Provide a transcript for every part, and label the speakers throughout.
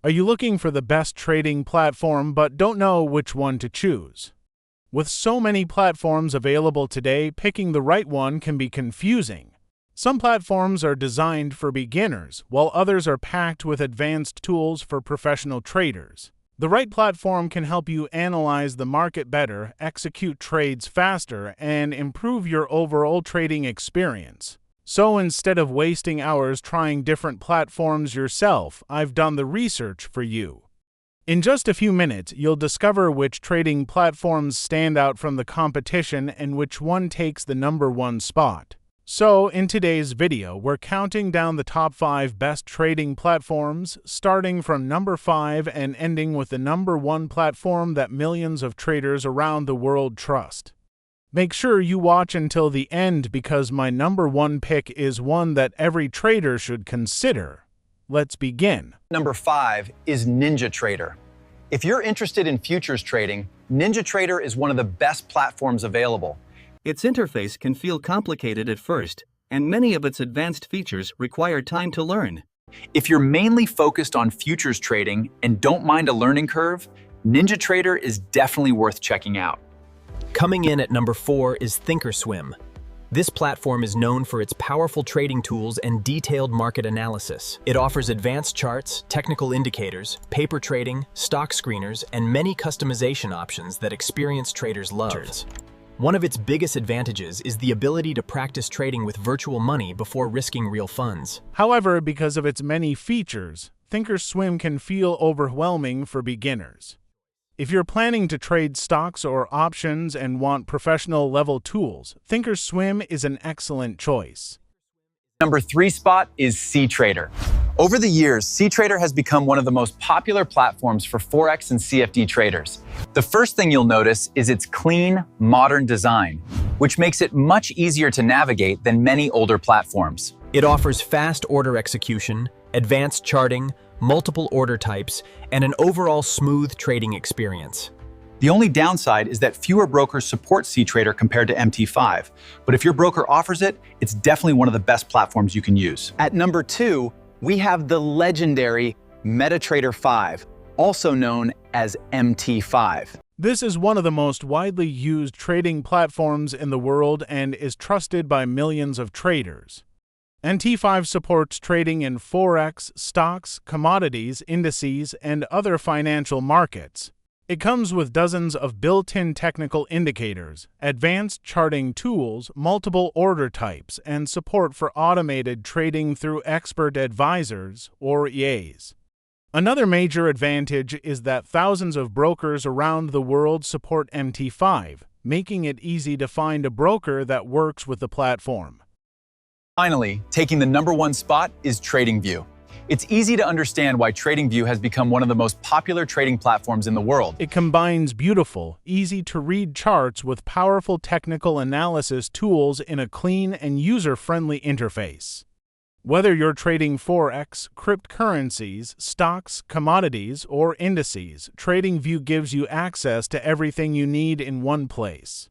Speaker 1: Are you looking for the best trading platform but don't know which one to choose? With so many platforms available today, picking the right one can be confusing. Some platforms are designed for beginners, while others are packed with advanced tools for professional traders. The right platform can help you analyze the market better, execute trades faster, and improve your overall trading experience. So instead of wasting hours trying different platforms yourself, I've done the research for you. In just a few minutes, you'll discover which trading platforms stand out from the competition and which one takes the #1 spot. So, in today's video, we're counting down the top 5 best trading platforms, starting from number 5 and ending with the #1 platform that millions of traders around the world trust. Make sure you watch until the end because my #1 pick is one that every trader should consider. Let's begin.
Speaker 2: Number 5 is NinjaTrader. If you're interested in futures trading, NinjaTrader is one of the best platforms available.
Speaker 3: Its interface can feel complicated at first, and many of its advanced features require time to learn.
Speaker 2: If you're mainly focused on futures trading and don't mind a learning curve, NinjaTrader is definitely worth checking out.
Speaker 4: Coming in at number 4 is Thinkorswim. This platform is known for its powerful trading tools and detailed market analysis. It offers advanced charts, technical indicators, paper trading, stock screeners, and many customization options that experienced traders love. One of its biggest advantages is the ability to practice trading with virtual money before risking real funds.
Speaker 1: However, because of its many features, Thinkorswim can feel overwhelming for beginners. If you're planning to trade stocks or options and want professional-level tools, Thinkorswim is an excellent choice.
Speaker 2: Number 3 spot is cTrader. Over the years, cTrader has become one of the most popular platforms for Forex and CFD traders. The first thing you'll notice is its clean, modern design, which makes it much easier to navigate than many older platforms.
Speaker 4: It offers fast order execution, advanced charting, multiple order types, and an overall smooth trading experience.
Speaker 2: The only downside is that fewer brokers support cTrader compared to MT5, but if your broker offers it, it's definitely one of the best platforms you can use. At number 2, we have the legendary MetaTrader 5, also known as MT5.
Speaker 1: This is one of the most widely used trading platforms in the world and is trusted by millions of traders. MT5 supports trading in Forex, stocks, commodities, indices, and other financial markets. It comes with dozens of built-in technical indicators, advanced charting tools, multiple order types, and support for automated trading through expert advisors, or EAs. Another major advantage is that thousands of brokers around the world support MT5, making it easy to find a broker that works with the platform.
Speaker 2: Finally, taking the #1 spot is TradingView. It's easy to understand why TradingView has become one of the most popular trading platforms in the world.
Speaker 1: It combines beautiful, easy-to-read charts with powerful technical analysis tools in a clean and user-friendly interface. Whether you're trading Forex, cryptocurrencies, stocks, commodities, or indices, TradingView gives you access to everything you need in one place.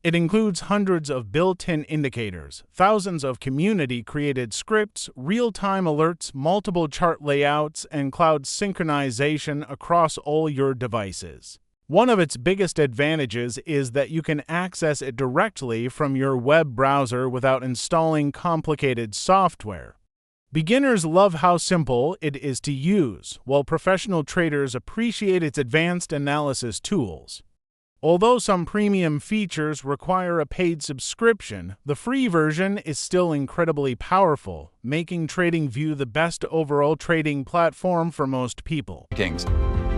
Speaker 1: It includes hundreds of built-in indicators, thousands of community-created scripts, real-time alerts, multiple chart layouts, and cloud synchronization across all your devices. One of its biggest advantages is that you can access it directly from your web browser without installing complicated software. Beginners love how simple it is to use, while professional traders appreciate its advanced analysis tools. Although some premium features require a paid subscription, the free version is still incredibly powerful, making TradingView the best overall trading platform for most people.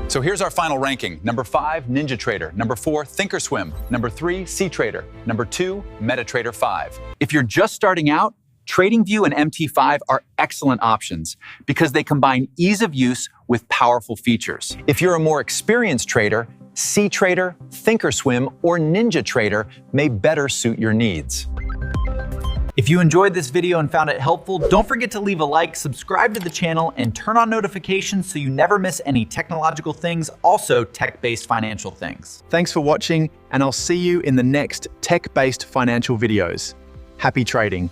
Speaker 2: So here's our final ranking. Number 5, NinjaTrader. Number 4, Thinkorswim. Number 3, cTrader. Number 2, MetaTrader 5. If you're just starting out, TradingView and MT5 are excellent options because they combine ease of use with powerful features. If you're a more experienced trader, cTrader, Thinkorswim, or NinjaTrader may better suit your needs. If you enjoyed this video and found it helpful, don't forget to leave a like, subscribe to the channel, and turn on notifications so you never miss any technological things, also tech-based financial things. Thanks for watching, and I'll see you in the next tech-based financial videos. Happy trading.